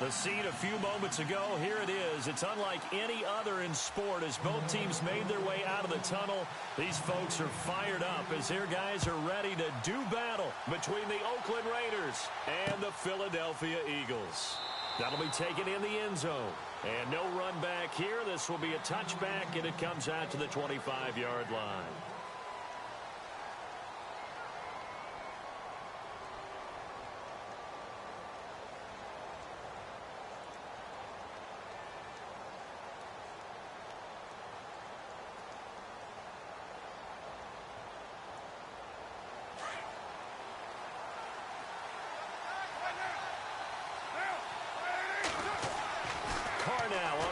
The scene a few moments ago, here it is. It's unlike any other in sport as both teams made their way out of the tunnel. These folks are fired up as their guys are ready to do battle between the Oakland Raiders and the Philadelphia Eagles. That'll be taken in the end zone. And no run back here. This will be a touchback, and it comes out to the 25-yard line.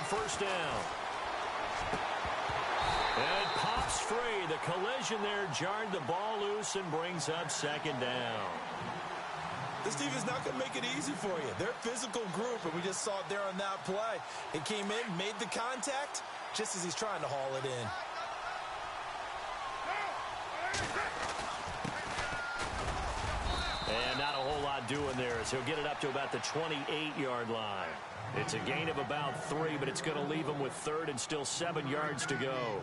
First down. And it pops free. The collision there jarred the ball loose and brings up second down. This team is not going to make it easy for you. They're a physical group, and we just saw it there on that play. It came in, made the contact, just as he's trying to haul it in. And not a whole lot doing there as he'll get it up to about the 28-yard line. It's a gain of about 3, but it's going to leave him with third and still 7 yards to go.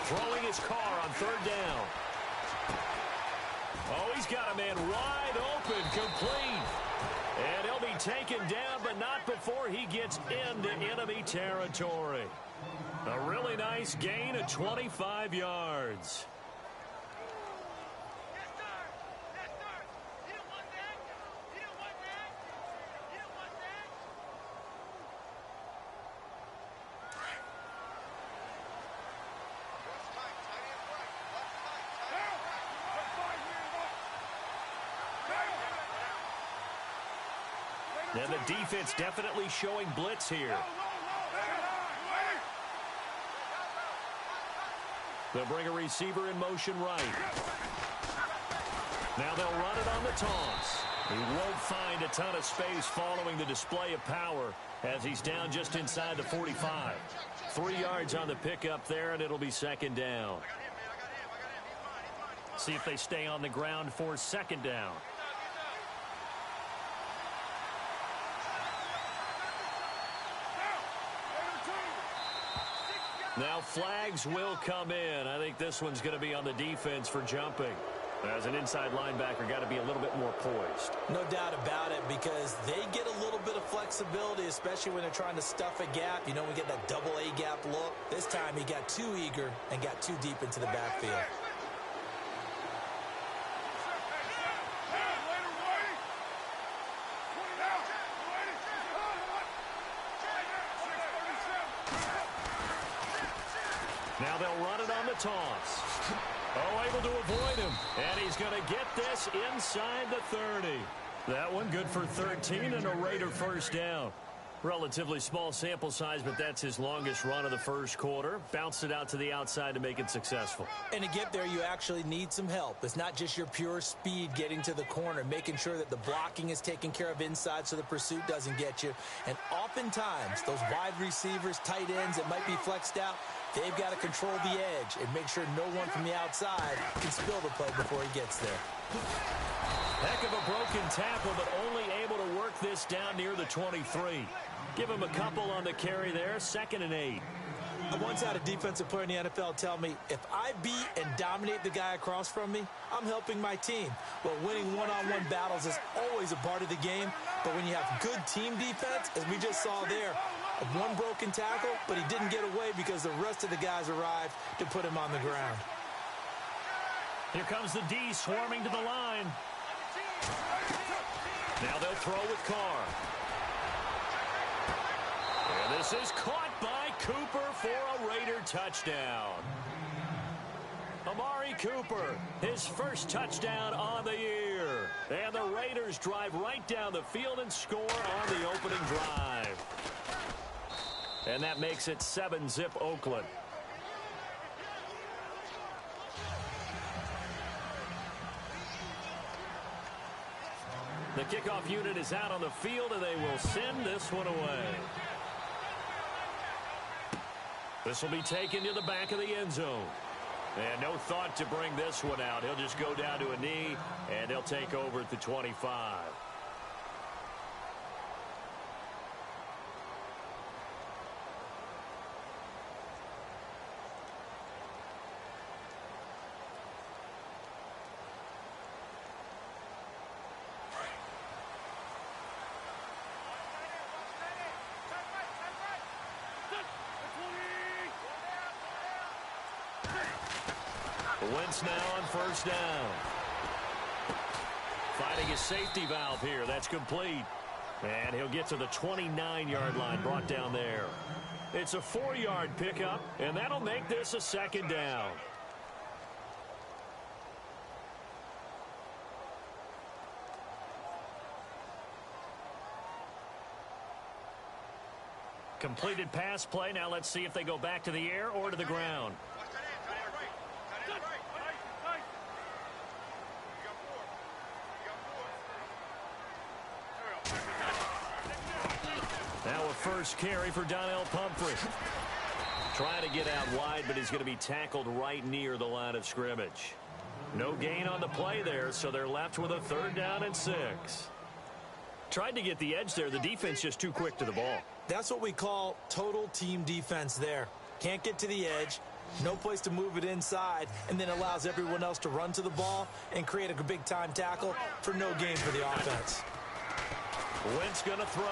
Throwing his car on third down. Oh, he's got a man wide open, complete. And he'll be taken down, but not before he gets into enemy territory. A really nice gain of 25 yards. And the defense definitely showing blitz here. They'll bring a receiver in motion right. Now they'll run it on the toss. He won't find a ton of space following the display of power as he's down just inside the 45. 3 yards on the pickup there, and it'll be second down. See if they stay on the ground for second down. Now flags will come in. I think this one's going to be on the defense for jumping. As an inside linebacker, got to be a little bit more poised. No doubt about it, because they get a little bit of flexibility, especially when they're trying to stuff a gap. You know, we get that double A gap look. This time he got too eager and got too deep into the backfield. Now they'll run it on the toss. Oh, able to avoid him. And he's going to get this inside the 30. That one good for 13 and a Raider first down. Relatively small sample size, but that's his longest run of the first quarter. Bounced it out to the outside to make it successful. And to get there, you actually need some help. It's not just your pure speed getting to the corner, making sure that the blocking is taken care of inside so the pursuit doesn't get you. And oftentimes, those wide receivers, tight ends that might be flexed out, they've got to control the edge and make sure no one from the outside can spill the play before he gets there. Heck of a broken tackle, but only able to work this down near the 23. Give him a couple on the carry there, 2nd and 8. I once had a defensive player in the NFL tell me, if I beat and dominate the guy across from me, I'm helping my team. Well, winning one-on-one battles is always a part of the game, but when you have good team defense, as we just saw there, one broken tackle, but he didn't get away because the rest of the guys arrived to put him on the ground. Here comes the D swarming to the line. Now they'll throw with Carr. And this is caught by Cooper for a Raider touchdown. Amari Cooper, his first touchdown on the year. And the Raiders drive right down the field and score on the opening drive. And that makes it 7-zip Oakland. The kickoff unit is out on the field, and they will send this one away. This will be taken to the back of the end zone. And no thought to bring this one out. He'll just go down to a knee, and they'll take over at the 25. Wentz now on first down. Finding his safety valve here. That's complete. And he'll get to the 29-yard line, brought down there. It's a 4-yard pickup, and that'll make this a second down. Completed pass play. Now let's see if they go back to the air or to the ground. Now a first carry for Donnell Pumphrey. Trying to get out wide, but he's going to be tackled right near the line of scrimmage. No gain on the play there, so they're left with a 3rd down and 6. Tried to get the edge there. The defense just too quick to the ball. That's what we call total team defense there. Can't get to the edge, no place to move it inside, and then allows everyone else to run to the ball and create a big-time tackle for no gain for the offense. Wentz going to throw.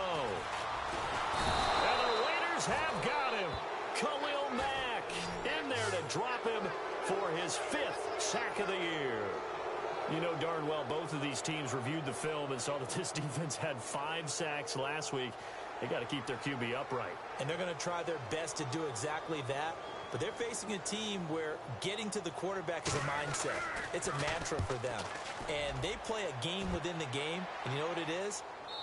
And the Raiders have got him. Khalil Mack in there to drop him for his 5th sack of the year. You know darn well both of these teams reviewed the film and saw that this defense had 5 sacks last week. They got to keep their QB upright. And they're going to try their best to do exactly that. But they're facing a team where getting to the quarterback is a mindset. It's a mantra for them. And they play a game within the game. And you know what it is?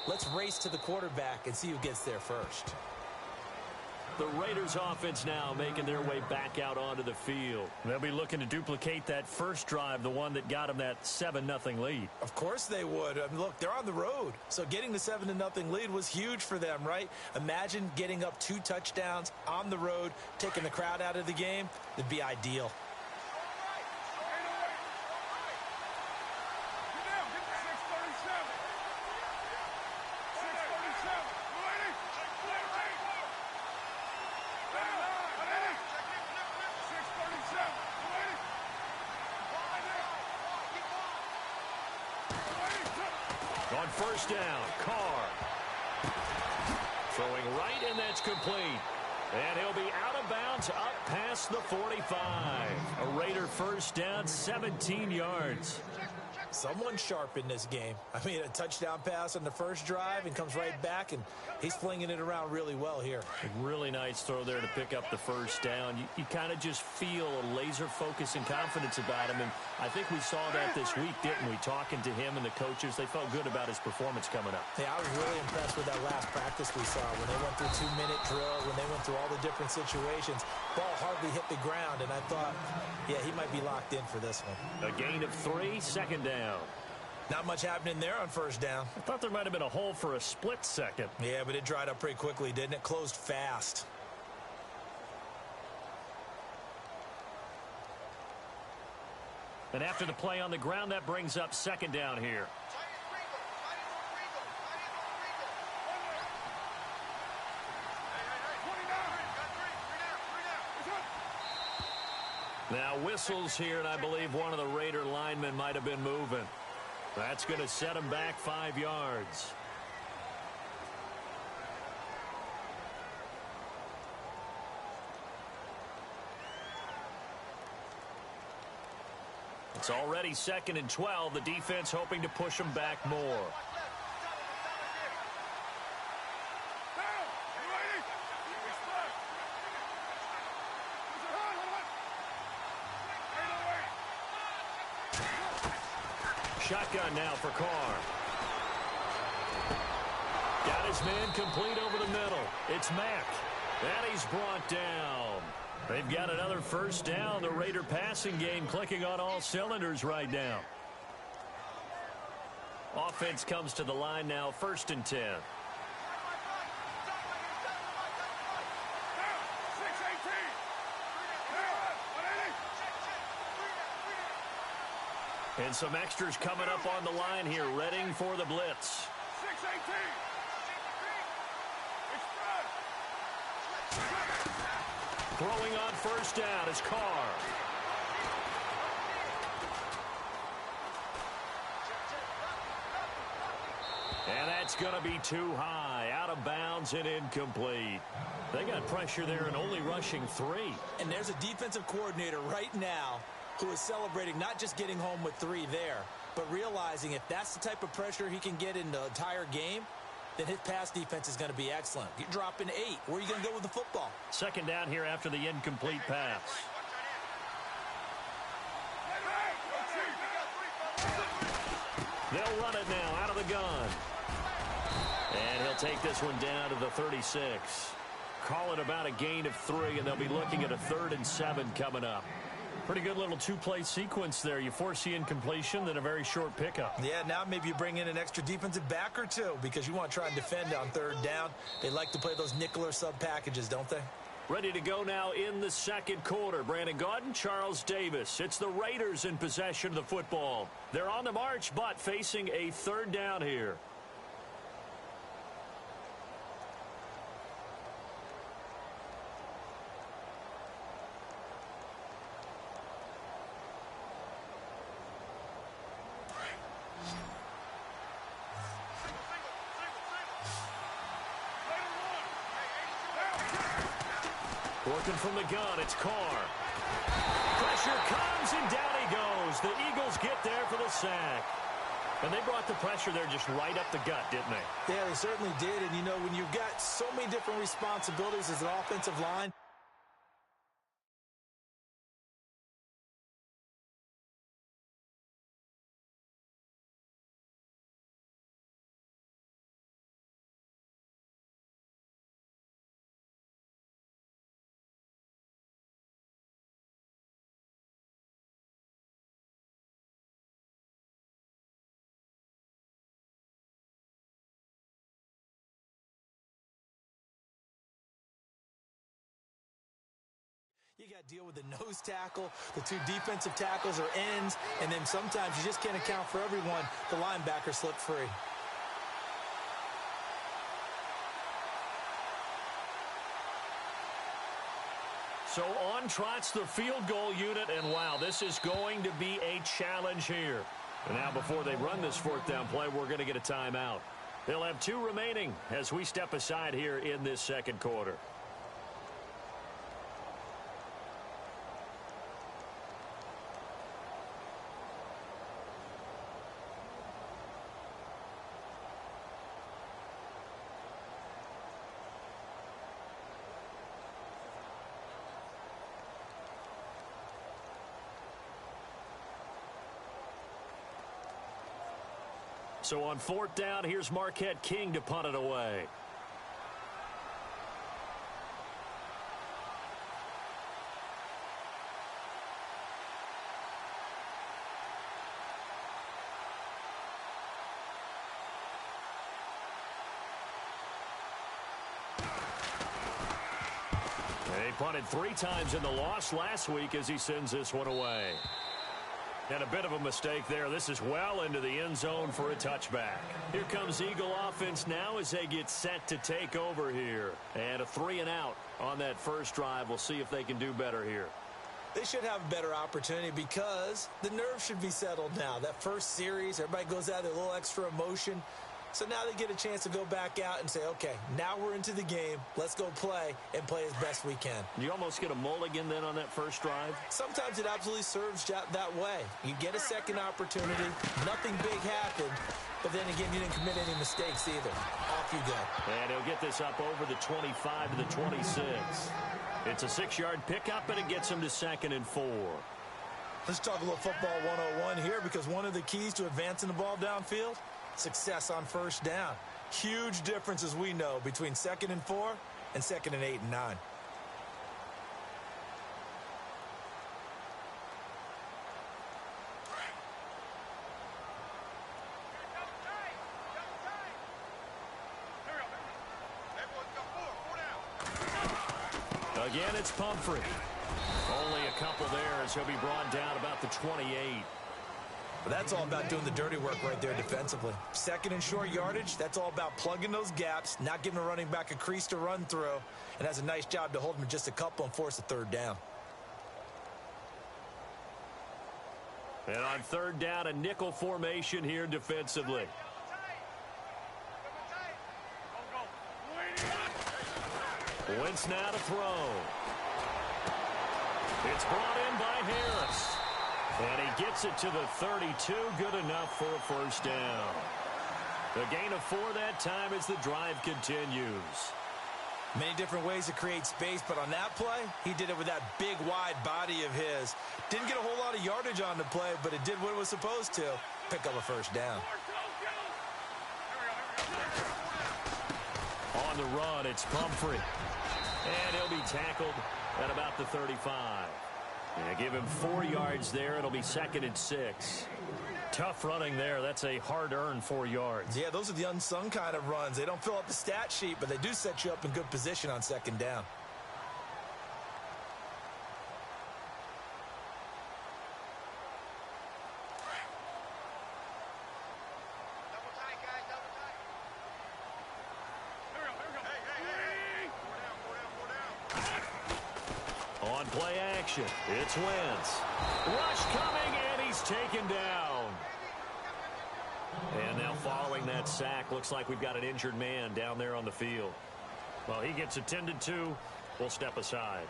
Let's race to the quarterback and see who gets there first. The Raiders offense now making their way back out onto the field. They'll be looking to duplicate that first drive, the one that got them that 7-0 lead. Of course they would. I mean, look, they're on the road. So getting the 7-0 lead was huge for them, right? Imagine getting up 2 touchdowns on the road, taking the crowd out of the game. It'd be ideal. On first down, Carr. Throwing right, and that's complete. And he'll be out of bounds up past the 45. A Raider first down, 17 yards. Someone sharp in this game. I mean, a touchdown pass on the first drive and comes right back, and he's flinging it around really well here. A really nice throw there to pick up the first down. You kind of just feel a laser focus and confidence about him, and I think we saw that this week, didn't we? Talking to him and the coaches, they felt good about his performance coming up. Yeah, I was really impressed with that last practice we saw when they went through 2-minute drill, when they went through all the different situations. Ball hardly hit the ground, and I thought, yeah, he might be locked in for this one. A gain of 3, second down. Not much happening there on first down. I thought there might have been a hole for a split second. Yeah, but it dried up pretty quickly, didn't it? Closed fast. And after the play on the ground, that brings up second down here. Now whistles here, and I believe one of the Raider linemen might have been moving. That's going to set him back 5 yards. It's already 2nd and 12. The defense hoping to push them back more. Shotgun now for Carr. Got his man complete over the middle. It's Mack. And he's brought down. They've got another first down. The Raider passing game clicking on all cylinders right now. Offense comes to the line now, 1st and 10. And some extras coming up on the line here, readying for the blitz. 6-18. Throwing on 1st down is Carr. And that's going to be too high, out of bounds and incomplete. They got pressure there and only rushing 3. And there's a defensive coordinator right now who is celebrating not just getting home with 3 there, but realizing if that's the type of pressure he can get in the entire game, then his pass defense is going to be excellent. You're dropping 8. Where are you going to go with the football? 2nd down here after the incomplete pass. They'll run it now out of the gun. And he'll take this one down to the 36. Call it about a gain of 3, and they'll be looking at a 3rd and 7 coming up. Pretty good little 2-play sequence there. You force the incompletion, then a very short pickup. Yeah, now maybe you bring in an extra defensive back or 2 because you want to try and defend on 3rd down. They like to play those nickel or sub packages, don't they? Ready to go now in the 2nd quarter. Brandon Gaudin, Charles Davis. It's the Raiders in possession of the football. They're on the march, but facing a 3rd down here. Working from the gun, it's Carr. Pressure comes, and down he goes. The Eagles get there for the sack. And they brought the pressure there just right up the gut, didn't they? Yeah, they certainly did. And, you know, when you've got so many different responsibilities as an offensive line, you got to deal with the nose tackle, the 2 defensive tackles or ends, and then sometimes you just can't account for everyone. The linebacker slipped free. So on trots the field goal unit, and wow, this is going to be a challenge here. And now before they run this 4th down play, we're going to get a timeout. They'll have 2 remaining as we step aside here in this 2nd quarter. So on 4th down, here's Marquette King to punt it away. They punted 3 times in the loss last week as he sends this one away. And a bit of a mistake there. This is well into the end zone for a touchback. Here comes Eagle offense now as they get set to take over here. And a 3-and-out on that first drive. We'll see if they can do better here. They should have a better opportunity because the nerves should be settled now. That first series, everybody goes out with a little extra emotion. So now they get a chance to go back out and say, okay, now we're into the game. Let's go play and play as best we can. You almost get a mulligan then on that first drive? Sometimes it absolutely serves that way. You get a second opportunity. Nothing big happened. But then again, you didn't commit any mistakes either. Off you go. And he'll get this up over the 25 to the 26. It's a 6-yard pickup, and it gets him to 2nd and 4. Let's talk a little football 101 here because one of the keys to advancing the ball downfield, success on first down. Huge difference, as we know, between 2nd and 4 and 2nd and 8 and 9. again, it's Pumphrey. Only a couple there as he'll be brought down about the 28. But that's all about doing the dirty work right there defensively. Second and short yardage, that's all about plugging those gaps, not giving a running back a crease to run through, and has a nice job to hold him just a couple and force a third down. And on third down, a nickel formation here defensively. Wentz now to throw. It's brought in by Harris. And he gets it to the 32. Good enough for a first down. The gain of 4 that time as the drive continues. Many different ways to create space, but on that play, he did it with that big, wide body of his. Didn't get a whole lot of yardage on the play, but it did what it was supposed to. Pick up a first down. On the run, it's Pumphrey. And he'll be tackled at about the 35. And give him 4 yards there. It'll be 2nd and 6. Tough running there. That's a hard-earned 4 yards. Yeah, those are the unsung kind of runs. They don't fill up the stat sheet, but they do set you up in good position on 2nd down. On play action, it's Wentz. Rush coming, and he's taken down. And now following that sack, looks like we've got an injured man down there on the field. Well, he gets attended to. We'll step aside.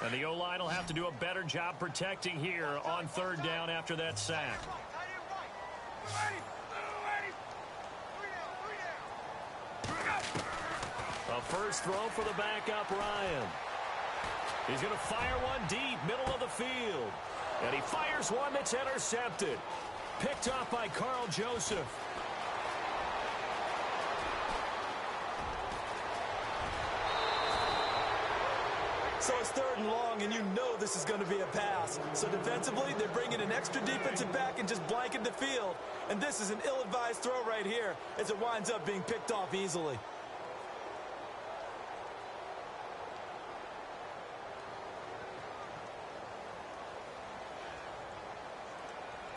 And the O-line will have to do a better job protecting here on third down after that sack. A first throw for the backup, Ryan. He's going to fire one deep, middle of the field. And he fires one that's intercepted. Picked up by Carl Joseph. So it's 3rd and long, and you know this is going to be a pass. So defensively, they're bringing an extra defensive back and just blanket the field. And this is an ill-advised throw right here as it winds up being picked off easily.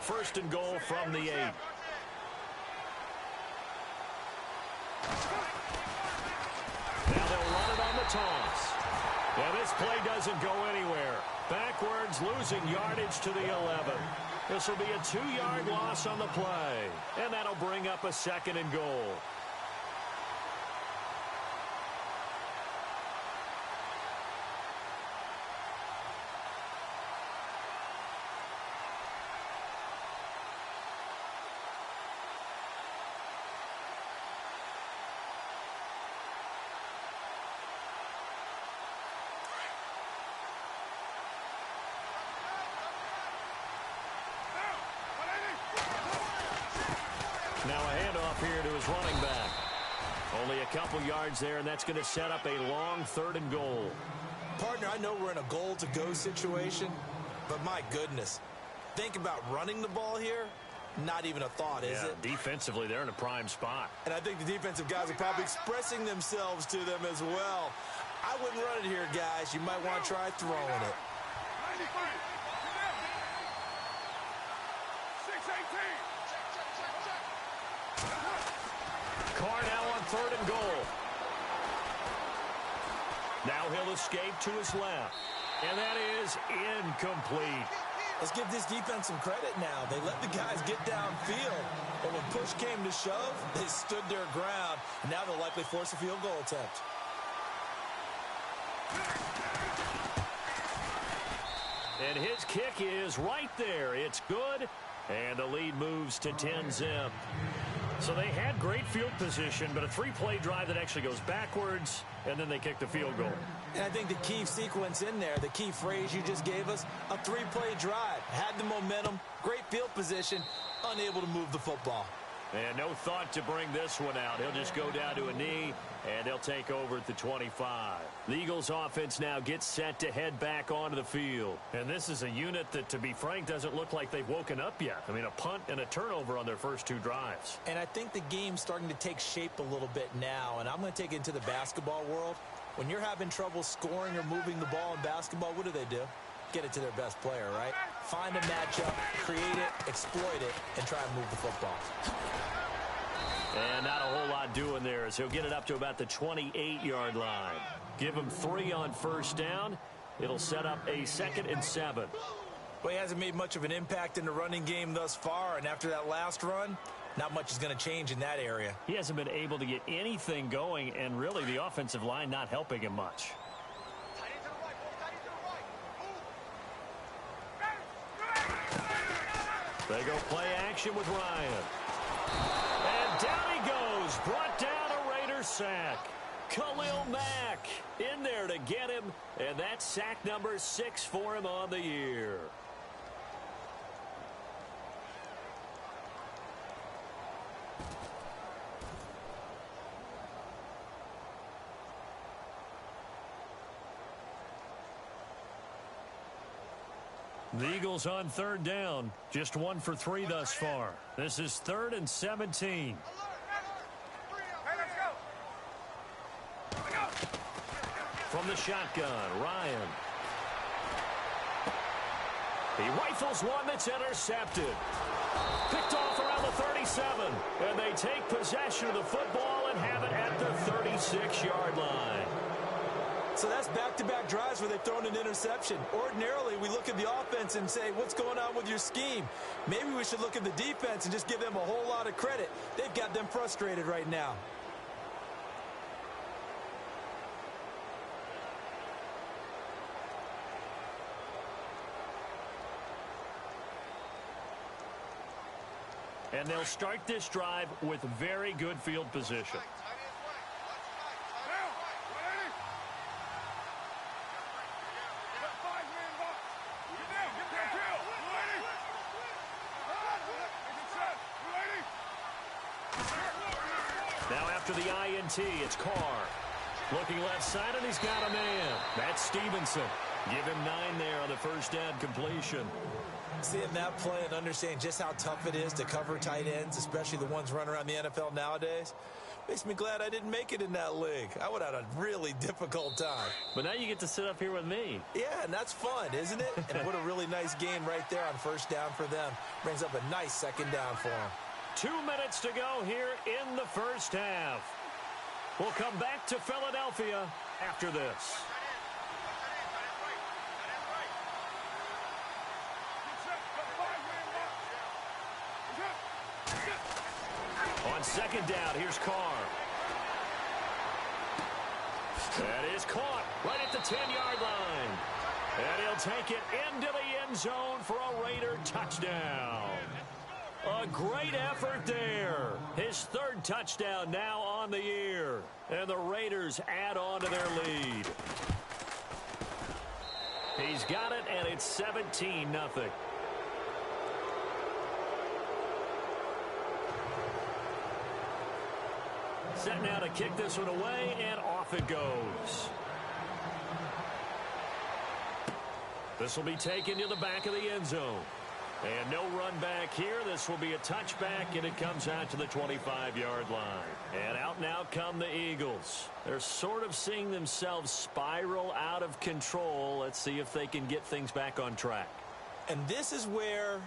First and goal from the 8. Now they'll run it on the toss. And this play doesn't go anywhere. Backwards, losing yardage to the 11. This will be a 2-yard loss on the play. And that'll bring up a 2nd and goal. Now a handoff here to his running back. Only a couple yards there, and that's going to set up a long 3rd and goal. Partner, I know we're in a goal-to-go situation, but my goodness. Think about running the ball here. Not even a thought, is it? Defensively, they're in a prime spot. And I think the defensive guys are probably expressing themselves to them as well. I wouldn't run it here, guys. You might want to try throwing it. Carr now on 3rd and goal. Now he'll escape to his left. And that is incomplete. Let's give this defense some credit now. They let the guys get downfield. But when push came to shove, they stood their ground. And now they'll likely force a field goal attempt. And his kick is right there. It's good. And the lead moves to 10-zip. So they had great field position, but a 3-play drive that actually goes backwards, and then they kick the field goal. And I think the key sequence in there, the key phrase you just gave us, a 3-play drive. Had the momentum, great field position, unable to move the football. And no thought to bring this one out. He'll just go down to a knee, and they'll take over at the 25. The Eagles offense now gets set to head back onto the field. And this is a unit that, to be frank, doesn't look like they've woken up yet. I mean, a punt and a turnover on their first 2 drives. And I think the game's starting to take shape a little bit now, and I'm going to take it into the basketball world. When you're having trouble scoring or moving the ball in basketball, what do? Get it to their best player, right? Find a matchup, create it, exploit it, and try and move the football. And not a whole lot doing there as he'll get it up to about the 28-yard line. Give him 3 on first down. It'll set up a 2nd and 7. Well, he hasn't made much of an impact in the running game thus far, and after that last run, not much is going to change in that area. He hasn't been able to get anything going, and really the offensive line not helping him much. They go play action with Ryan. And down he goes. Brought down a Raider sack. Khalil Mack in there to get him. And that's sack number 6 for him on the year. The Eagles on 3rd down. Just 1 for 3 thus far. This is 3rd and 17. From the shotgun, Ryan. He rifles one that's intercepted. Picked off around the 37. And they take possession of the football and have it at the 36-yard line. So that's back-to-back drives where they've thrown an interception. Ordinarily, we look at the offense and say, what's going on with your scheme? Maybe we should look at the defense and just give them a whole lot of credit. They've got them frustrated right now. And they'll start this drive with very good field position. Now after the INT, it's Carr. Looking left side, and he's got a man. That's Stevenson. Give him 9 there on the first down completion. Seeing that play and understanding just how tough it is to cover tight ends, especially the ones running around the NFL nowadays, makes me glad I didn't make it in that league. I would have had a really difficult time. But now you get to sit up here with me. Yeah, and that's fun, isn't it? And what a really nice game right there on first down for them. Brings up a nice 2nd down for them. 2 minutes to go here in the first half. We'll come back to Philadelphia after this. On 2nd down, here's Carr. That is caught right at the 10-yard line. And he'll take it into the end zone for a Raider touchdown. A great effort there. His 3rd touchdown now on the year. And the Raiders add on to their lead. He's got it, and it's 17-0. Set now to kick this one away, and off it goes. This will be taken to the back of the end zone. And no run back here. This will be a touchback, and it comes out to the 25-yard line. And out now come the Eagles. They're sort of seeing themselves spiral out of control. Let's see if they can get things back on track. And this is where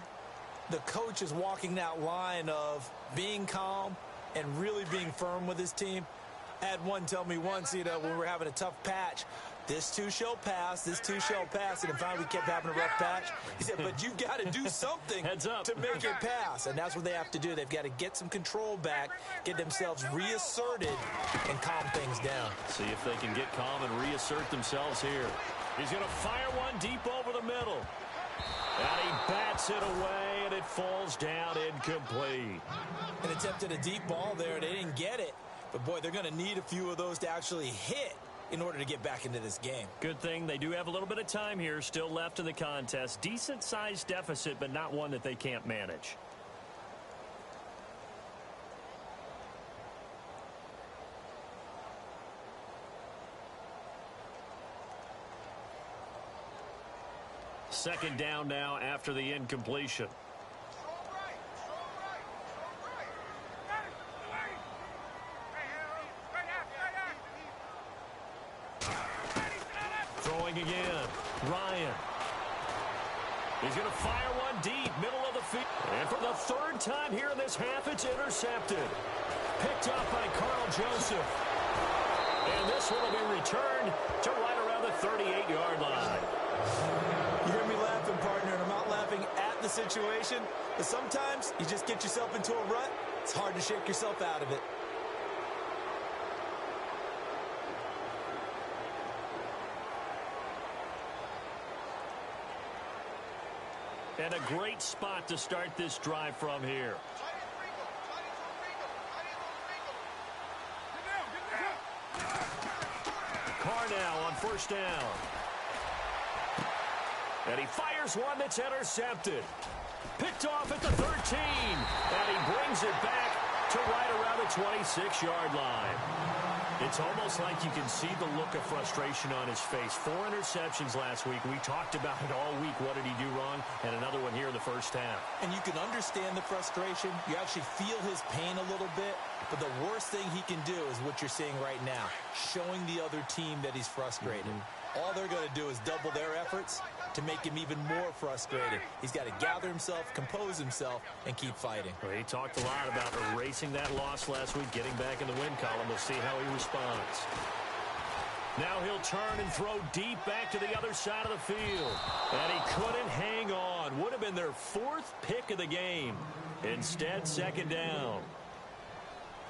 the coach is walking that line of being calm and really being firm with his team. I had one tell me once, when we were having a tough patch, this too shall pass, this too shall pass, and finally we kept having a rough patch. He said, but you've got to do something to make it pass, and that's what they have to do. They've got to get some control back, get themselves reasserted, and calm things down. See if they can get calm and reassert themselves here. He's going to fire one deep over the middle. And he bats it away, and it falls down incomplete. And attempted a deep ball there. They didn't get it. But, boy, they're going to need a few of those to actually hit in order to get back into this game. Good thing they do have a little bit of time here still left in the contest. Decent-sized deficit, but not one that they can't manage. Second down now after the incompletion. Throwing again. Ryan. He's going to fire one deep, middle of the field. And for the third time here in this half, it's intercepted. Picked up by Carl Joseph. And this one will be returned to right around the 38-yard line. You hear me laughing, partner, and I'm not laughing at the situation. But sometimes you just get yourself into a rut. It's hard to shake yourself out of it. And a great spot to start this drive from here. Carr now on first down. And he fires one that's intercepted. Picked off at the 13. And he brings it back to right around the 26-yard line. It's almost like you can see the look of frustration on his face. 4 interceptions last week. We talked about it all week. What did he do wrong? And another one here in the first half. And you can understand the frustration. You actually feel his pain a little bit. But the worst thing he can do is what you're seeing right now, showing the other team that he's frustrated. All they're going to do is double their efforts to make him even more frustrated. He's got to gather himself, compose himself, and keep fighting. Well, he talked a lot about erasing that loss last week, getting back in the win column. We'll see how he responds. Now he'll turn and throw deep back to the other side of the field. And he couldn't hang on. Would have been their 4th pick of the game. Instead, second down.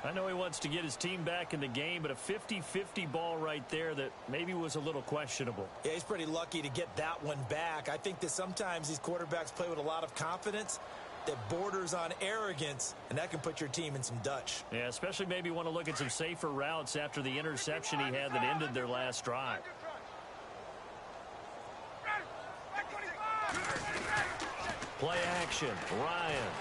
I know he wants to get his team back in the game, but a 50-50 ball right there that maybe was a little questionable. Yeah, he's pretty lucky to get that one back. I think that sometimes these quarterbacks play with a lot of confidence that borders on arrogance, and that can put your team in some Dutch. Yeah, especially maybe want to look at some safer routes after the interception he had that ended their last drive. Play action, Ryan.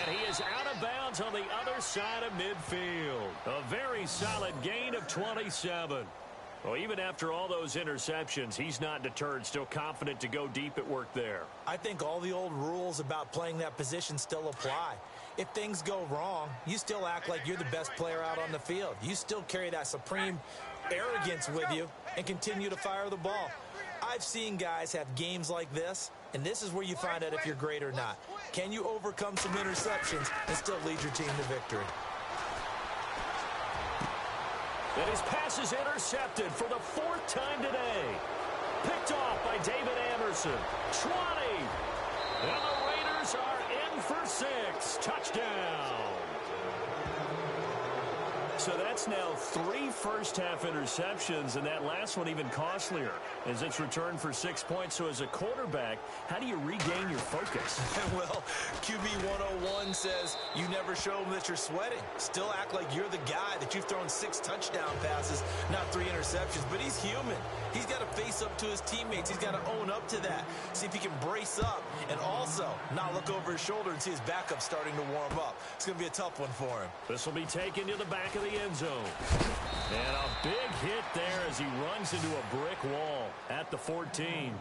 And he is out of bounds on the other side of midfield. A very solid gain of 27. Well, even after all those interceptions, he's not deterred, still confident to go deep at work there. I think all the old rules about playing that position still apply. If things go wrong, you still act like you're the best player out on the field. You still carry that supreme arrogance with you and continue to fire the ball. I've seen guys have games like this, and this is where you find out if you're great or not. Can you overcome some interceptions and still lead your team to victory? And his pass is intercepted for the 4th time today. Picked off by David Anderson. 20. And the Raiders are in for 6. Touchdown. So that's now 3 first-half interceptions, and that last one even costlier as it's returned for 6 points. So as a quarterback, how do you regain your focus? Well, QB 101 says you never show them that you're sweating. Still act like you're the guy, that you've thrown 6 touchdown passes, not 3 interceptions. But he's human. He's got to face up to his teammates. He's got to own up to that. See if he can brace up and also not look over his shoulder and see his backup starting to warm up. It's going to be a tough one for him. This will be taken to the back of the end zone. And a big hit there as he runs into a brick wall at the 14.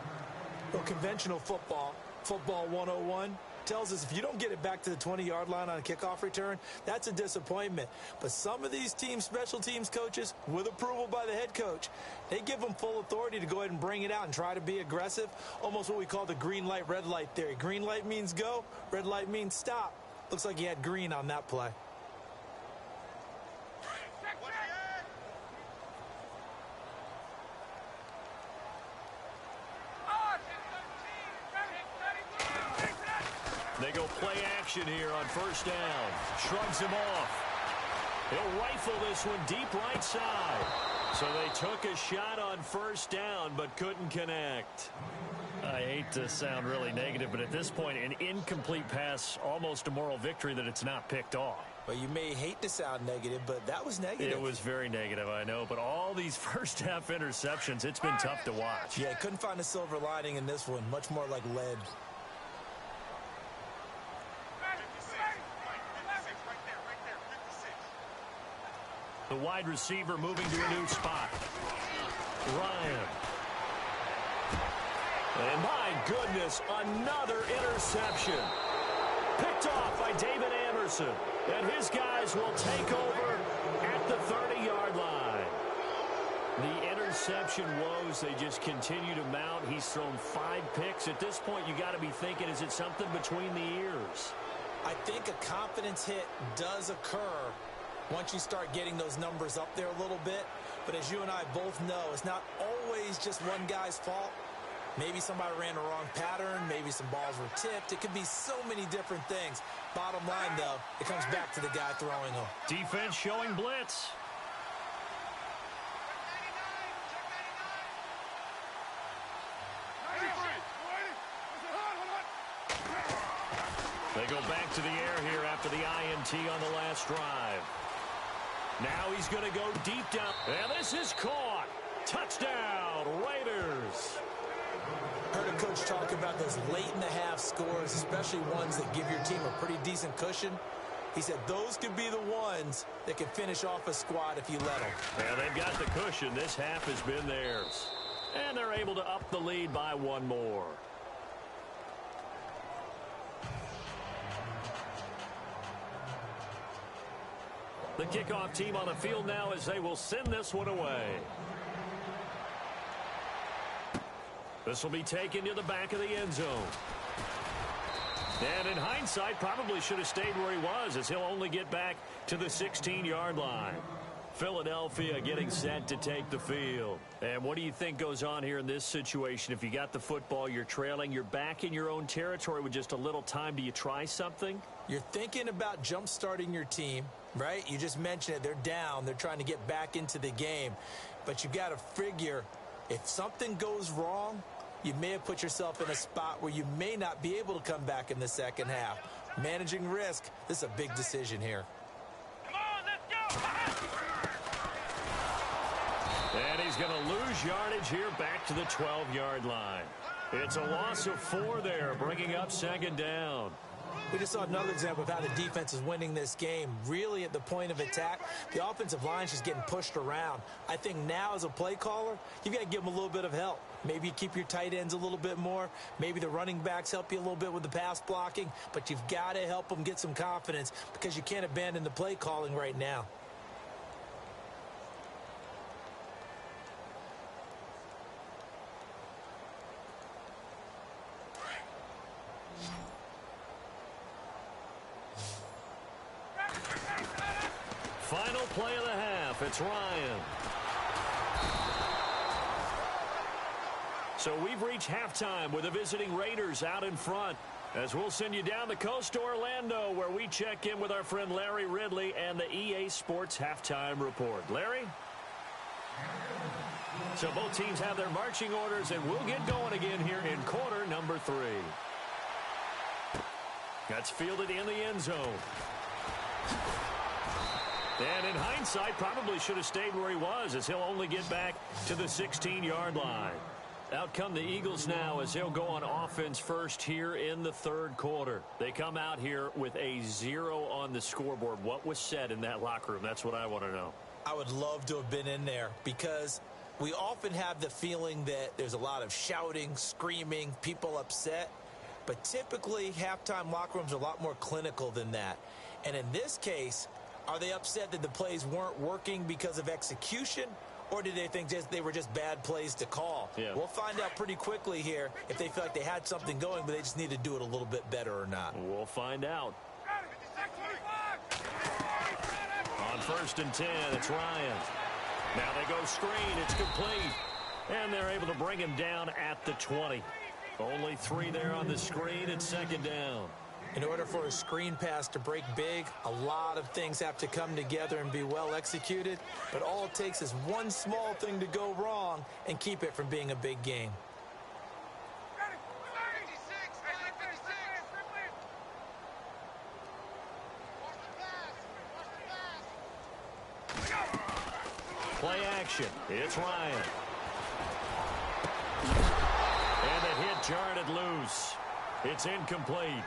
Well, conventional football 101, tells us if you don't get it back to the 20-yard line on a kickoff return, that's a disappointment. But some of these teams, special teams coaches, with approval by the head coach, they give them full authority to go ahead and bring it out and try to be aggressive, almost what we call the green light, red light theory. Green light means go, red light means stop. Looks like he had green on that play. They go play action here on first down. Shrugs him off. He'll rifle this one deep right side. So they took a shot on first down but couldn't connect. I hate to sound really negative, but at this point, an incomplete pass, almost a moral victory that it's not picked off. Well, you may hate to sound negative, but that was negative. It was very negative, I know. But all these first-half interceptions, it's been tough to watch. Yeah, couldn't find a silver lining in this one. Much more like lead. The wide receiver moving to a new spot. Ryan. And my goodness, another interception. Picked off by David Anderson. And his guys will take over at the 30-yard line. The interception woes, they just continue to mount. He's thrown 5 picks. At this point, you got to be thinking, is it something between the ears? I think a confidence hit does occur once you start getting those numbers up there a little bit. But as you and I both know, it's not always just one guy's fault. Maybe somebody ran the wrong pattern. Maybe some balls were tipped. It could be so many different things. Bottom line, though, it comes back to the guy throwing them. Defense showing blitz. They go back to the air here after the INT on the last drive. Now he's going to go deep down. And this is caught. Touchdown, Raiders. Heard a coach talk about those late-in-the-half scores, especially ones that give your team a pretty decent cushion. He said those could be the ones that can finish off a squad if you let them. Yeah, they've got the cushion. This half has been theirs. And they're able to up the lead by 1 more. The kickoff team on the field now as they will send this one away. This will be taken to the back of the end zone. And in hindsight, probably should have stayed where he was, as he'll only get back to the 16-yard line. Philadelphia getting set to take the field. And what do you think goes on here in this situation? If you got the football, you're trailing, you're back in your own territory with just a little time. Do you try something? You're thinking about jump-starting your team, right? You just mentioned it. They're down. They're trying to get back into the game. But you got to figure, if something goes wrong, you may have put yourself in a spot where you may not be able to come back in the second half. Managing risk, this is a big decision here. Come on, let's go! And he's going to lose yardage here back to the 12-yard line. It's a loss of 4 there, bringing up second down. We just saw another example of how the defense is winning this game. Really at the point of attack, the offensive line's just getting pushed around. I think now as a play caller, you've got to give them a little bit of help. Maybe you keep your tight ends a little bit more. Maybe the running backs help you a little bit with the pass blocking. But you've got to help them get some confidence because you can't abandon the play calling right now. Final play of the half. It's Ryan. So we've reached halftime with the visiting Raiders out in front. As we'll send you down the coast to Orlando, where we check in with our friend Larry Ridley and the EA Sports Halftime Report. Larry? So both teams have their marching orders, and we'll get going again here in quarter number 3. That's fielded in the end zone. And in hindsight, probably should have stayed where he was, as he'll only get back to the 16-yard line. Out come the Eagles now as they'll go on offense first here in the third quarter. They come out here with a 0 on the scoreboard. What was said in that locker room? That's what I want to know. I would love to have been in there because we often have the feeling that there's a lot of shouting, screaming, people upset. But typically, halftime locker rooms are a lot more clinical than that. And in this case, are they upset that the plays weren't working because of execution? Or do they think they were just bad plays to call? Yeah. We'll find out pretty quickly here if they feel like they had something going, but they just need to do it a little bit better or not. We'll find out. On 1st and 10, it's Ryan. Now they go screen. It's complete. And they're able to bring him down at the 20. Only 3 there on the screen. It's second down. In order for a screen pass to break big, a lot of things have to come together and be well executed. But all it takes is one small thing to go wrong and keep it from being a big game. Play action. It's Ryan. And the hit jarred it loose. It's incomplete.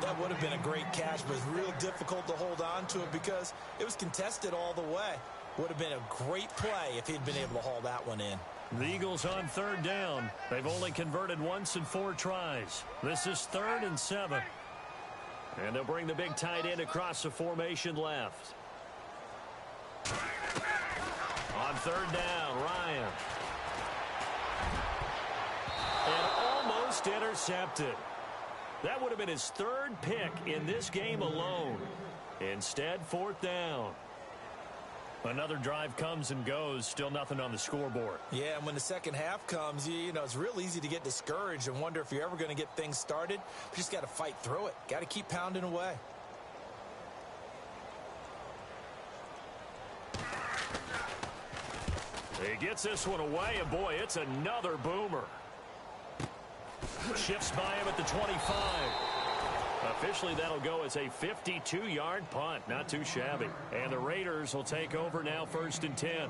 That would have been a great catch, but it's real difficult to hold on to it because it was contested all the way. Would have been a great play if he'd been able to haul that one in. The Eagles on third down. They've only converted once in 4 tries. This is 3rd and 7. And they'll bring the big tight end across the formation left. On third down, Ryan. And almost intercepted. That would have been his 3rd pick in this game alone. Instead, 4th down. Another drive comes and goes, still nothing on the scoreboard. Yeah, and when the second half comes, you know, it's real easy to get discouraged and wonder if you're ever going to get things started. You just got to fight through it. Got to keep pounding away. He gets this one away, and boy, it's another boomer. Shifts by him at the 25. Officially, that'll go as a 52-yard punt. Not too shabby. And the Raiders will take over now, 1st and 10.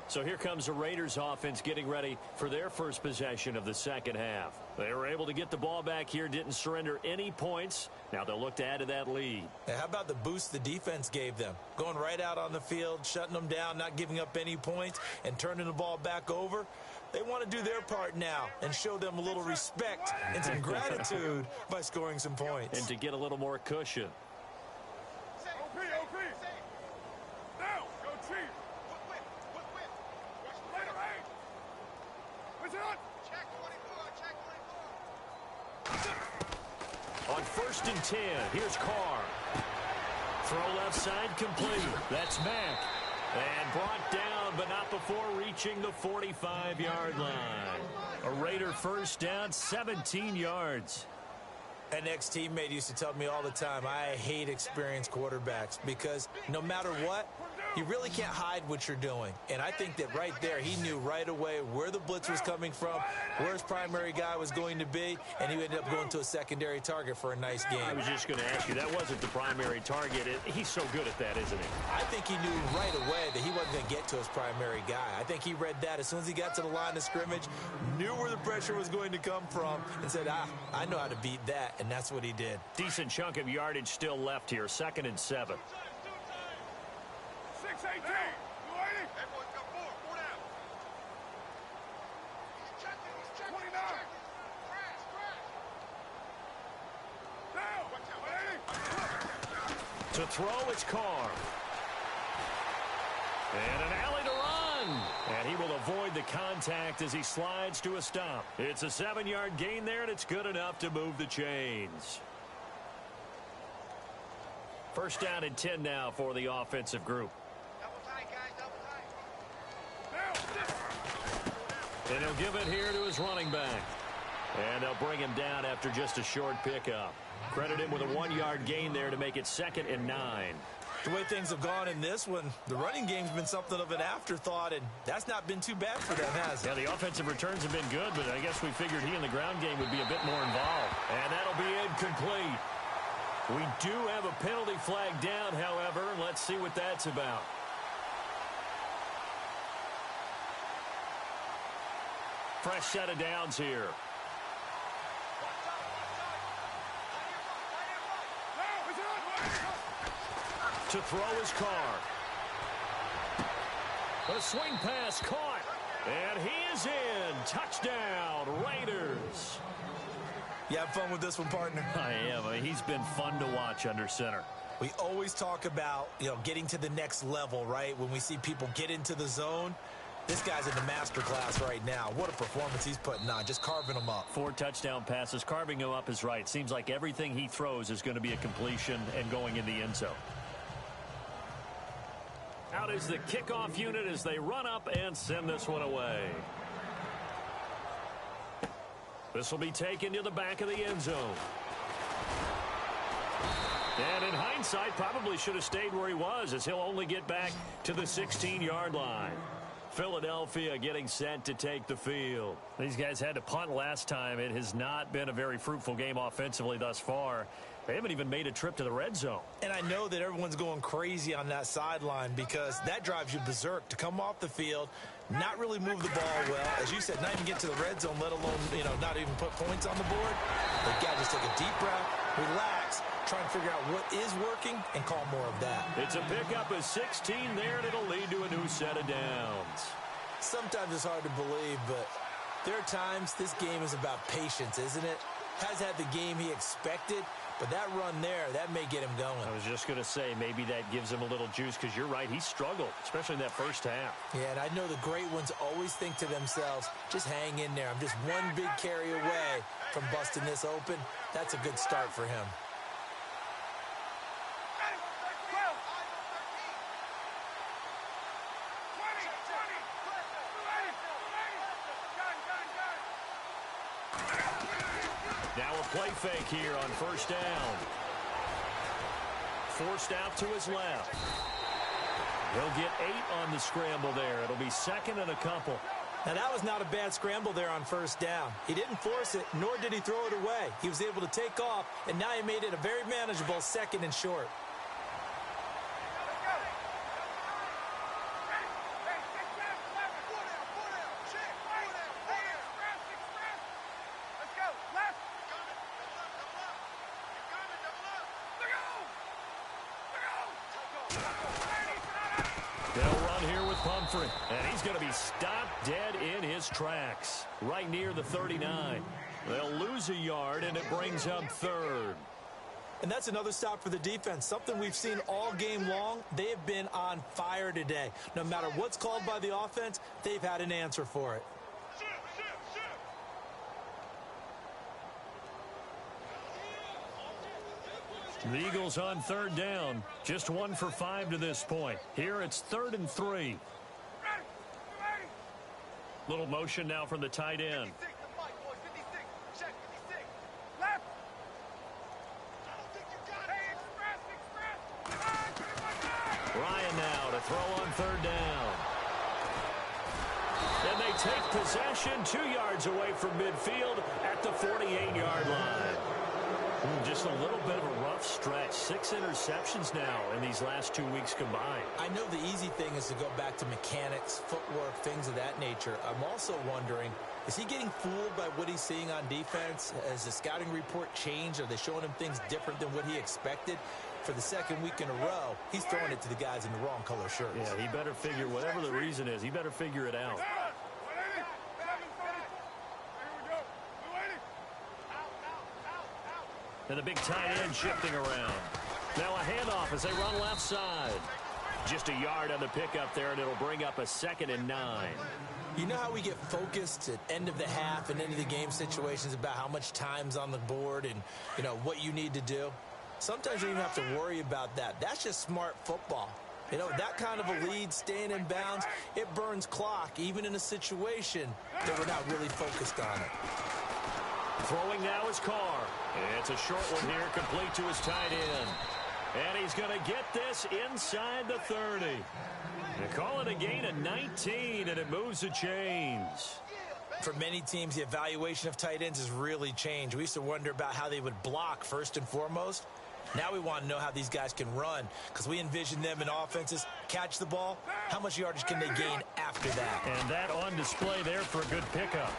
So here comes the Raiders offense getting ready for their first possession of the second half. They were able to get the ball back here, didn't surrender any points. Now they'll look to add to that lead. How about the boost the defense gave them? Going right out on the field, shutting them down, not giving up any points, and turning the ball back over. They want to do their part now and show them a little respect and some gratitude by scoring some points. And to get a little more cushion. OP. Now, go Chiefs. What's it on? Check 24. On 1st and 10, here's Carr. Throw left side complete. That's Mack. And brought down, but not before reaching the 45-yard line. A Raider first down, 17 yards. An ex-teammate used to tell me all the time, I hate experienced quarterbacks because no matter what, you really can't hide what you're doing. And I think that right there, he knew right away where the blitz was coming from, where his primary guy was going to be, and he ended up going to a secondary target for a nice game. I was just going to ask you, that wasn't the primary target. He's so good at that, isn't he? I think he knew right away that he wasn't going to get to his primary guy. I think he read that as soon as he got to the line of scrimmage, knew where the pressure was going to come from, and said, I know how to beat that, and that's what he did. Decent chunk of yardage still left here, 2nd and 7. 6-18. You waiting? Everyone's got 4 down. He's checking. 29. Crash. Down. To throw, it's Carr. And an alley to run. And he will avoid the contact as he slides to a stop. It's a 7-yard gain there, and it's good enough to move the chains. First down and 10 now for the offensive group. Double tight, guys. Double tight. And he'll give it here to his running back. And they'll bring him down after just a short pickup. Credit him with a 1-yard gain there to make it 2nd and 9. The way things have gone in this one, the running game's been something of an afterthought, and that's not been too bad for them, has it? Yeah, the offensive returns have been good, but I guess we figured he in the ground game would be a bit more involved. And that'll be incomplete. We do have a penalty flag down, however. Let's see what that's about. Fresh set of downs here. To throw his Carr. A swing pass caught. And he is in. Touchdown, Raiders. You have fun with this one, partner? I am. I mean, he's been fun to watch under center. We always talk about, getting to the next level, right? When we see people get into the zone, this guy's in the master class right now. What a performance he's putting on, just carving them up. 4 touchdown passes. Carving him up is right. Seems like everything he throws is going to be a completion and going in the end zone. Out is the kickoff unit as they run up and send this one away. This will be taken to the back of the end zone. And in hindsight, probably should have stayed where he was, as he'll only get back to the 16-yard line. Philadelphia getting set to take the field. These guys had to punt last time. It has not been a very fruitful game offensively thus far. They haven't even made a trip to the red zone. And I know that everyone's going crazy on that sideline because that drives you berserk to come off the field, not really move the ball well. As you said, not even get to the red zone, let alone, not even put points on the board. They've got to just take a deep breath, relax, try and figure out what is working and call more of that. It's a pickup of 16 there, and it'll lead to a new set of downs. Sometimes it's hard to believe, but there are times this game is about patience, isn't it? Has had the game he expected, but that run there, that may get him going. I was just going to say, maybe that gives him a little juice, because you're right, he struggled, especially in that first half. Yeah, and I know the great ones always think to themselves, just hang in there. I'm just one big carry away from busting this open. That's a good start for him. Now a play fake here on first down. Forced out to his left. He'll get 8 on the scramble there. It'll be second and a couple. Now, that was not a bad scramble there on first down. He didn't force it, nor did he throw it away. He was able to take off, and now he made it a very manageable second and short. And he's going to be stopped dead in his tracks, right near the 39. They'll lose a yard, and it brings up third. And that's another stop for the defense, something we've seen all game long. They have been on fire today. No matter what's called by the offense, they've had an answer for it. The Eagles on third down, just 1 for 5 to this point. Here it's 3rd and 3. Little motion now from the tight end. Ryan now to throw on third down. And they take possession 2 yards away from midfield at the 48-yard line. Just a little bit of a rough stretch. 6 interceptions now in these last 2 weeks combined. I know the easy thing is to go back to mechanics, footwork, things of that nature. I'm also wondering, is he getting fooled by what he's seeing on defense? Has the scouting report changed? Are they showing him things different than what he expected? For the second week in a row, he's throwing it to the guys in the wrong color shirts. Yeah, he better figure, whatever the reason is, he better figure it out. And the big tight end shifting around. Now a handoff as they run left side. Just a yard on the pickup there, and it'll bring up a 2nd and 9. You know how we get focused at end of the half and end of the game situations about how much time's on the board and, you know, what you need to do? Sometimes you don't even have to worry about that. That's just smart football. You know, that kind of a lead, staying in bounds, it burns clock, even in a situation that we're not really focused on it. Throwing now is Carr. It's a short one here, complete to his tight end. And he's going to get this inside the 30. They call it a gain of 19, and it moves the chains. For many teams, the evaluation of tight ends has really changed. We used to wonder about how they would block first and foremost. Now we want to know how these guys can run, because we envision them in offenses catch the ball. How much yardage can they gain after that? And that on display there for a good pickup.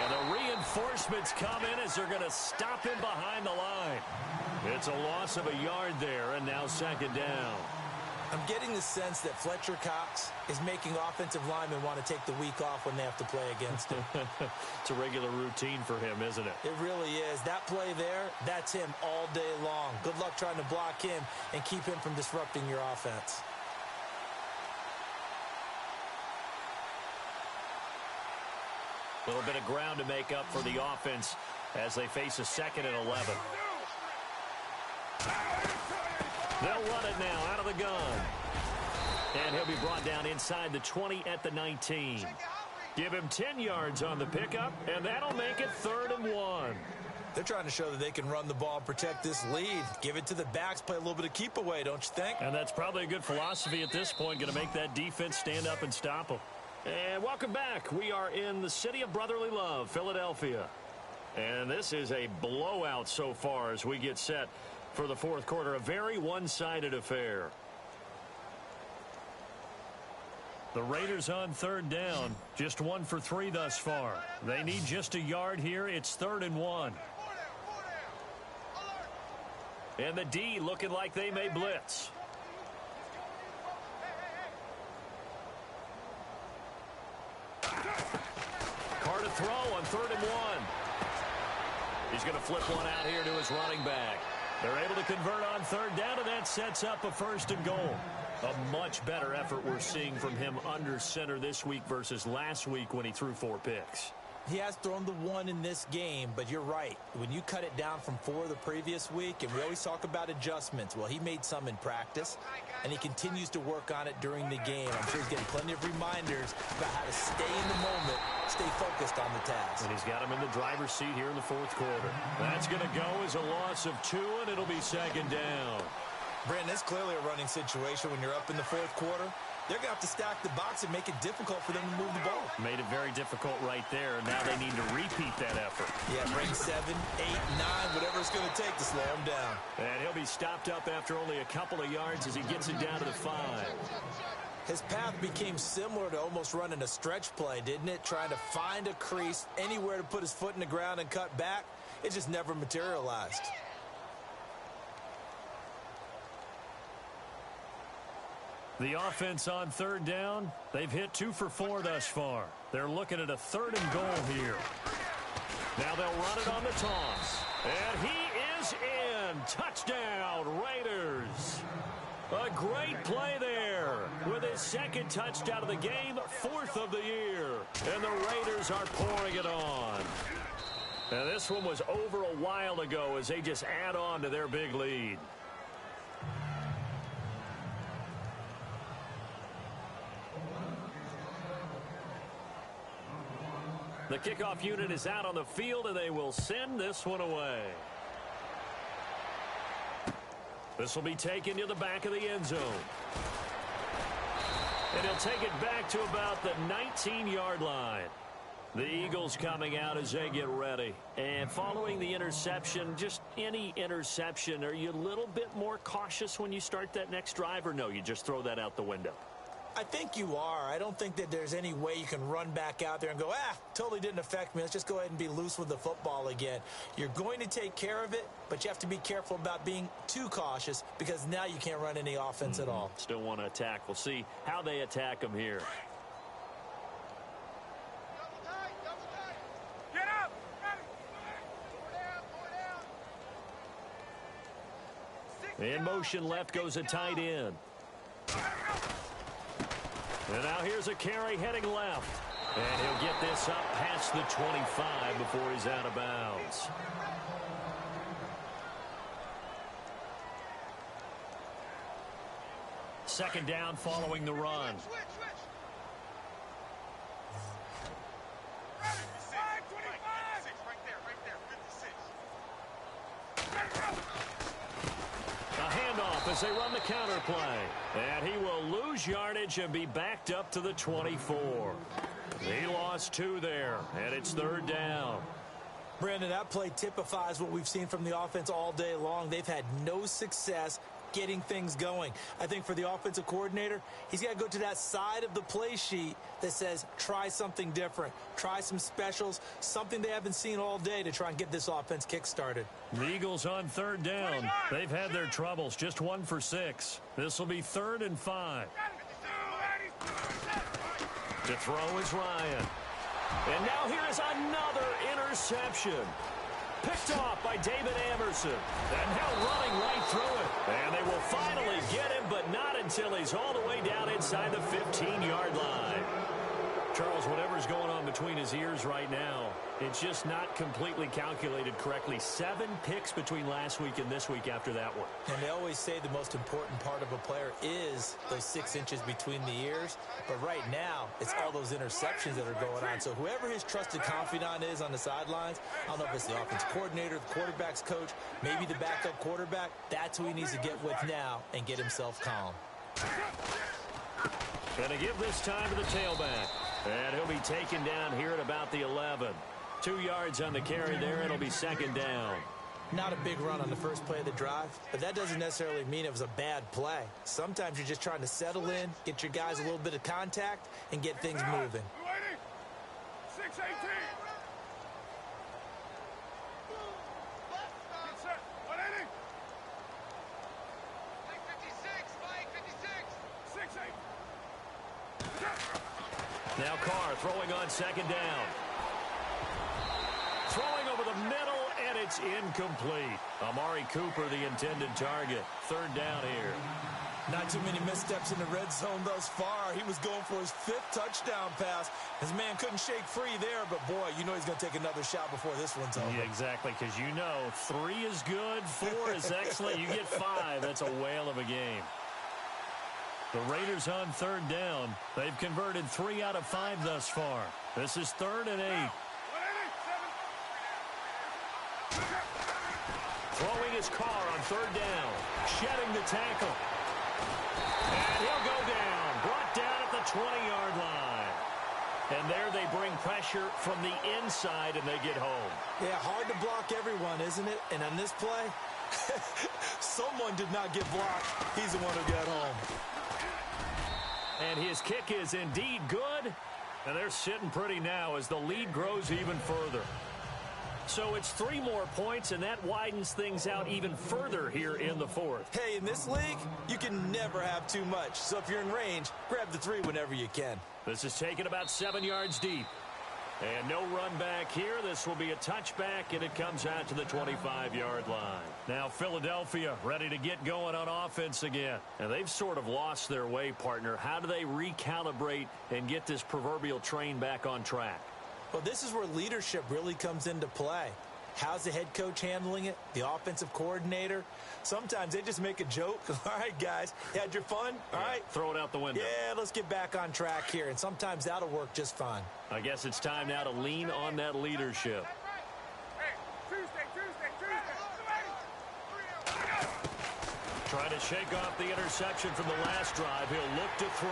And the reinforcements come in as they're going to stop him behind the line. It's a loss of a yard there, and now 2nd down. I'm getting the sense that Fletcher Cox is making offensive linemen want to take the week off when they have to play against him. It's a regular routine for him, isn't it? It really is. That play there, that's him all day long. Good luck trying to block him and keep him from disrupting your offense. A little bit of ground to make up for the offense as they face a 2nd and 11. They'll run it now out of the gun. And he'll be brought down inside the 20 at the 19. Give him 10 yards on the pickup, and that'll make it 3rd and 1. They're trying to show that they can run the ball and protect this lead. Give it to the backs, play a little bit of keep away, don't you think? And that's probably a good philosophy at this point, going to make that defense stand up and stop them. And welcome back. We are in the city of brotherly love, Philadelphia. And this is a blowout so far as we get set for the 4th quarter. A very one-sided affair. The Raiders on 3rd down. Just 1 for 3 thus far. They need just a yard here. It's 3rd and 1. And the D looking like they may blitz. throw on 3rd and 1. He's going to flip one out here to his running back. They're able to convert on 3rd down, and that sets up a 1st and goal. A much better effort we're seeing from him under center this week versus last week when he threw 4 picks. He has thrown the 1 in this game, but you're right. When you cut it down from 4 the previous week, and we always talk about adjustments, well, he made some in practice, and he continues to work on it during the game. I'm sure he's getting plenty of reminders about how to stay in the moment, stay focused on the task. And he's got him in the driver's seat here in the 4th quarter. That's going to go as a loss of 2, and it'll be 2nd down. Brandon, it's clearly a running situation when you're up in the 4th quarter. They're going to have to stack the box and make it difficult for them to move the ball. Made it very difficult right there. Now they need to repeat that effort. Yeah, bring 7, 8, 9, whatever it's going to take to slow him down. And he'll be stopped up after only a couple of yards as he gets it down to the 5. His path became similar to almost running a stretch play, didn't it? Trying to find a crease, anywhere to put his foot in the ground and cut back. It just never materialized. The offense on 3rd down, they've hit 2 for 4 thus far. They're looking at a 3rd and goal here. Now they'll run it on the toss. And he is in. Touchdown, Raiders. A great play there with his 2nd touchdown of the game, 4th of the year. And the Raiders are pouring it on. And this one was over a while ago as they just add on to their big lead. The kickoff unit is out on the field, and they will send this one away. This will be taken to the back of the end zone. And he'll take it back to about the 19-yard line. The Eagles coming out as they get ready. And following the interception, just any interception, are you a little bit more cautious when you start that next drive, or no, you just throw that out the window? I think you are. I don't think that there's any way you can run back out there and go, totally didn't affect me. Let's just go ahead and be loose with the football again. You're going to take care of it, but you have to be careful about being too cautious because now you can't run any offense at all. Still want to attack. We'll see how they attack them here. Get up! In motion left goes a tight end. And now here's a carry heading left. And he'll get this up past the 25 before he's out of bounds. Second down following the run. As they run the counter play. And he will lose yardage and be backed up to the 24. He lost 2 there, and it's 3rd down. Brandon, that play typifies what we've seen from the offense all day long. They've had no success getting things going. I think for the offensive coordinator, he's got to go to that side of the play sheet that says try something different, try some specials, something they haven't seen all day to try and get this offense kick-started. The Eagles on 3rd down. They've had their troubles, just 1 for 6. This will be 3rd and 5. To throw is Ryan. And now here is another interception. Picked off by David Amerson. And now running right through it. And they will finally get him, but not until he's all the way down inside the 15-yard line. Charles, whatever's going on between his ears right now, it's just not completely calculated correctly. 7 picks between last week and this week after that one. And they always say the most important part of a player is those 6 inches between the ears. But right now, it's all those interceptions that are going on. So whoever his trusted confidant is on the sidelines, I don't know if it's the offensive coordinator, the quarterback's coach, maybe the backup quarterback, that's who he needs to get with now and get himself calm. Going to give this time to the tailback. And he'll be taken down here at about the 11. 2 yards on the carry there. It'll be 2nd down. Not a big run on the first play of the drive, but that doesn't necessarily mean it was a bad play. Sometimes you're just trying to settle in, get your guys a little bit of contact, and get things moving. 6-18. Get set. 180. Mike 56. Mike 56. 6-8. Now Carr throwing on 2nd down. Throwing over the middle, and it's incomplete. Amari Cooper, the intended target. Third down here. Not too many missteps in the red zone thus far. He was going for his 5th touchdown pass. His man couldn't shake free there, but boy, you know he's going to take another shot before this one's over. Yeah, exactly, because you know 3 is good, 4 is excellent. You get 5. That's a whale of a game. The Raiders on third down. They've converted 3 out of 5 thus far. This is 3rd and 8. Throwing his car on third down. Shedding the tackle. And he'll go down. Brought down at the 20-yard line. And there they bring pressure from the inside, and they get home. Yeah, hard to block everyone, isn't it? And on this play, someone did not get blocked. He's the one who got home. And his kick is indeed good. And they're sitting pretty now as the lead grows even further. So it's 3 more points, and that widens things out even further here in the 4th. Hey, in this league, you can never have too much. So if you're in range, grab the 3 whenever you can. This is taken about 7 yards deep. And no run back here. This will be a touchback, and it comes out to the 25-yard line. Now Philadelphia ready to get going on offense again. And they've sort of lost their way, partner. How do they recalibrate and get this proverbial train back on track? Well, this is where leadership really comes into play. How's the head coach handling it? The offensive coordinator? Sometimes they just make a joke. All right, guys, you had your fun? All right. Throw it out the window. Yeah, let's get back on track here. And sometimes that'll work just fine. I guess it's time now to lean on that leadership. Hey, Tuesday. Trying to shake off the interception from the last drive. He'll look to throw.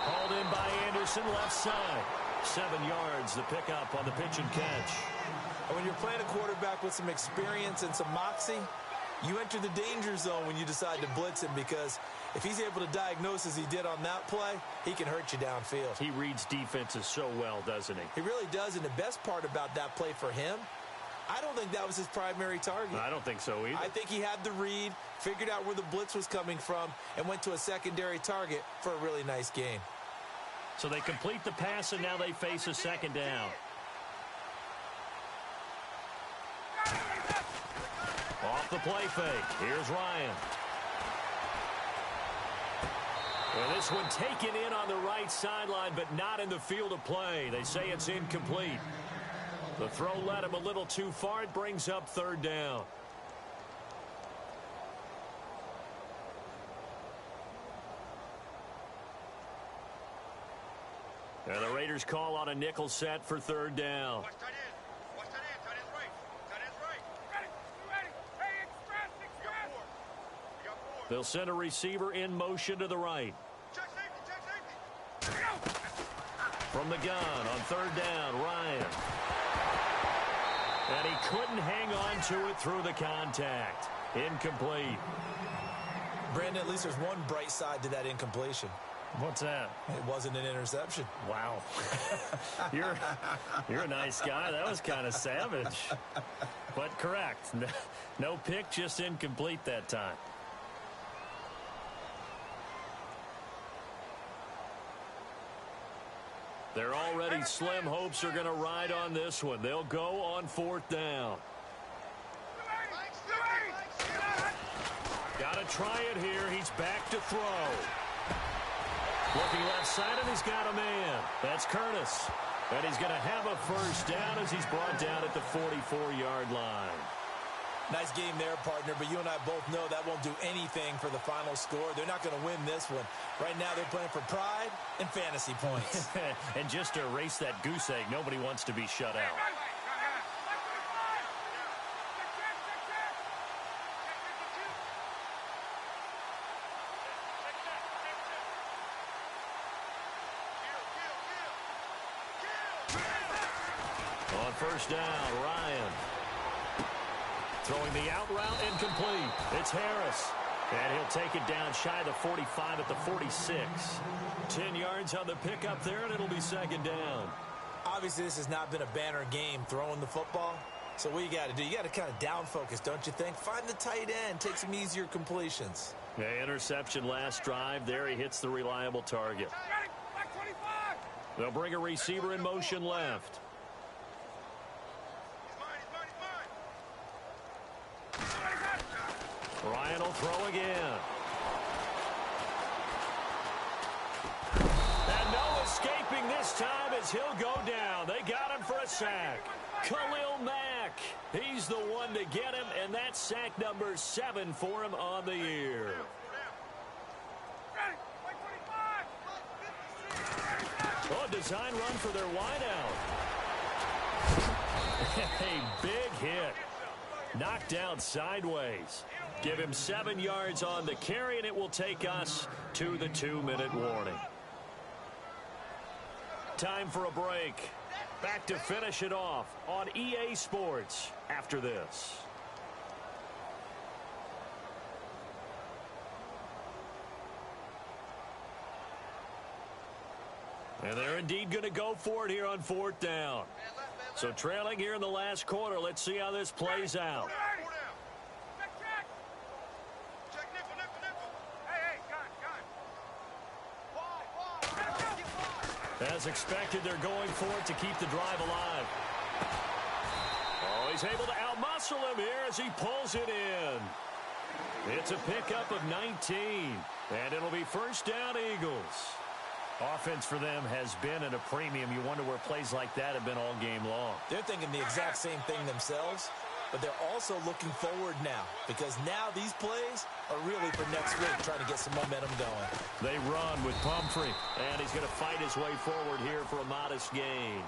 Hauled in by Anderson, left side. 7 yards, the pickup on the pitch and catch. And when you're playing a quarterback with some experience and some moxie, you enter the danger zone when you decide to blitz him, because if he's able to diagnose as he did on that play, he can hurt you downfield. He reads defenses so well, doesn't he? He really does, and the best part about that play for him, I don't think that was his primary target. I don't think so either. I think he had the read, figured out where the blitz was coming from, and went to a secondary target for a really nice gain. So they complete the pass, and now they face a second down. Off the play fake. Here's Ryan. And this one taken in on the right sideline, but not in the field of play. They say it's incomplete. The throw led him a little too far. It brings up third down. And the Raiders call on a nickel set for third down. Watch tight end. Watch tight end. Tight end's right. Tight end's right. Ready. Hey, express. You got 4. They'll send a receiver in motion to the right. Check safety. Here we go. From the gun on third down, Ryan. And he couldn't hang on to it through the contact. Incomplete. Brandon, at least there's one bright side to that incompletion. What's that? It wasn't an interception. Wow. You're a nice guy. That was kind of savage. But correct. No pick, just incomplete that time. Their already slim hopes are going to ride on this one. They'll go on fourth down. Got to try it here. He's back to throw. Looking left side, and he's got a man. That's Curtis. And he's going to have a first down as he's brought down at the 44-yard line. Nice game there, partner, but you and I both know that won't do anything for the final score. They're not going to win this one. Right now, they're playing for pride and fantasy points. And just to erase that goose egg, nobody wants to be shut out. On first down, Ryan. Throwing the out route, incomplete. It's Harris. And he'll take it down shy of the 45 at the 46. 10 yards on the pickup there, and it'll be second down. Obviously, this has not been a banner game throwing the football. So what you got to do, you got to kind of down focus, don't you think? Find the tight end, take some easier completions. Yeah, interception last drive. There he hits the reliable target. They'll bring a receiver in motion left. Ryan will throw again. And no escaping this time as he'll go down. They got him for a sack. Khalil Mack, he's the one to get him, and that's sack number 7 for him on the year. Oh, design run for their wideout. A big hit. Knocked down sideways. Give him 7 yards on the carry, and it will take us to the 2-minute warning. Time for a break. Back to finish it off on EA Sports after this. And they're indeed going to go for it here on 4th down. So trailing here in the last quarter. Let's see how this plays out. As expected, they're going for it to keep the drive alive. Oh, he's able to outmuscle him here as he pulls it in. It's a pickup of 19, and it'll be 1st down, Eagles. Offense for them has been at a premium. You wonder where plays like that have been all game long. They're thinking the exact same thing themselves, but they're also looking forward now because now these plays are really for next week, trying to get some momentum going. They run with Pumphrey, and he's going to fight his way forward here for a modest gain.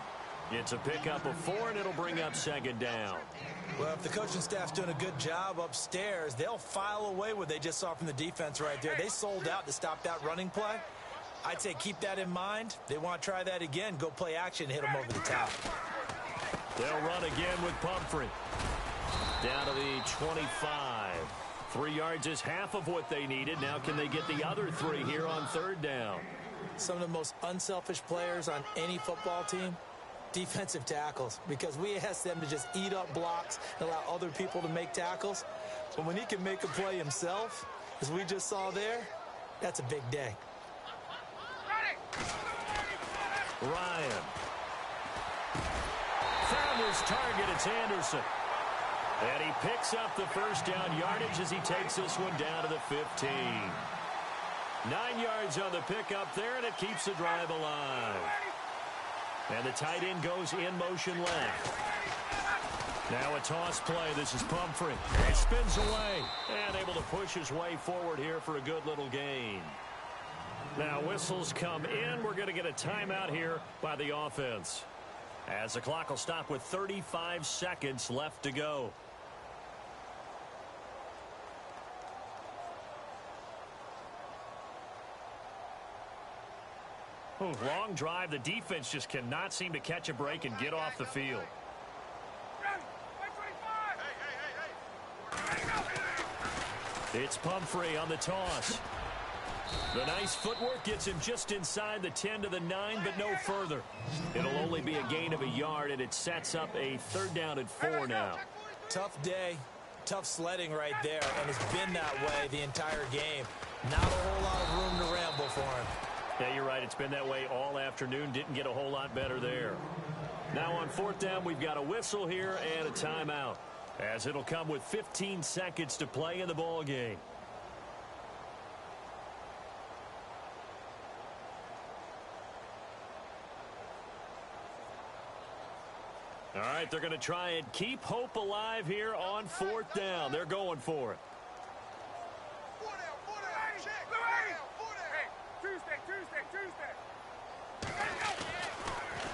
It's a pickup of 4, and it'll bring up 2nd down. Well, if the coaching staff's doing a good job upstairs, they'll file away what they just saw from the defense right there. They sold out to stop that running play. I'd say keep that in mind. They want to try that again. Go play action, hit them over the top. They'll run again with Pumphrey. Down to the 25. 3 yards is half of what they needed. Now can they get the other 3 here on 3rd down? Some of the most unselfish players on any football team, defensive tackles, because we ask them to just eat up blocks and allow other people to make tackles. But when he can make a play himself, as we just saw there, that's a big day. Ryan. Found his target. It's Anderson. And he picks up the 1st down yardage as he takes this one down to the 15. 9 yards on the pickup there, and it keeps the drive alive. And the tight end goes in motion left. Now a toss play. This is Pumphrey. He spins away and able to push his way forward here for a good little gain. Now whistles come in. We're going to get a timeout here by the offense, as the clock will stop with 35 seconds left to go. Long drive. The defense just cannot seem to catch a break and get off the field. It's Pumphrey on the toss. The nice footwork gets him just inside the 10 to the 9, but no further. It'll only be a gain of a yard, and it sets up a 3rd down and 4 now. Tough day, tough sledding right there, and it's been that way the entire game. Not a whole lot of room to ramble for him. Yeah, you're right. It's been that way all afternoon. Didn't get a whole lot better there. Now on 4th down, we've got a whistle here and a timeout, as it'll come with 15 seconds to play in the ball game. All right, they're going to try and keep hope alive here on 4th down. They're going for it.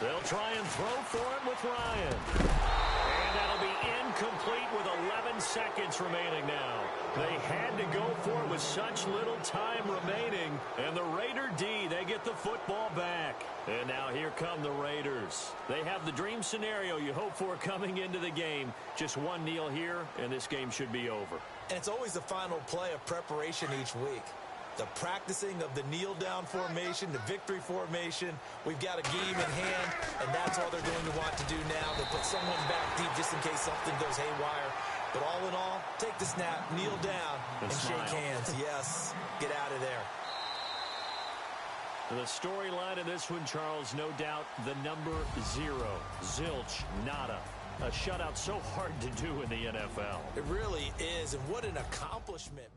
They'll try and throw for it with Ryan. And that'll be incomplete with 11 seconds remaining now. They had to go for it with such little time remaining. And the Raider D, they get the football back. And now here come the Raiders. They have the dream scenario you hope for coming into the game. Just one kneel here, and this game should be over. And it's always the final play of preparation each week. The practicing of the kneel-down formation, the victory formation. We've got a game in hand, and that's all they're going to want to do now. They put someone back deep just in case something goes haywire. But all in all, take the snap, kneel down, and shake hands. Yes, get out of there. The storyline in this one, Charles, no doubt the number 0, zilch, nada. A shutout so hard to do in the NFL. It really is, and what an accomplishment.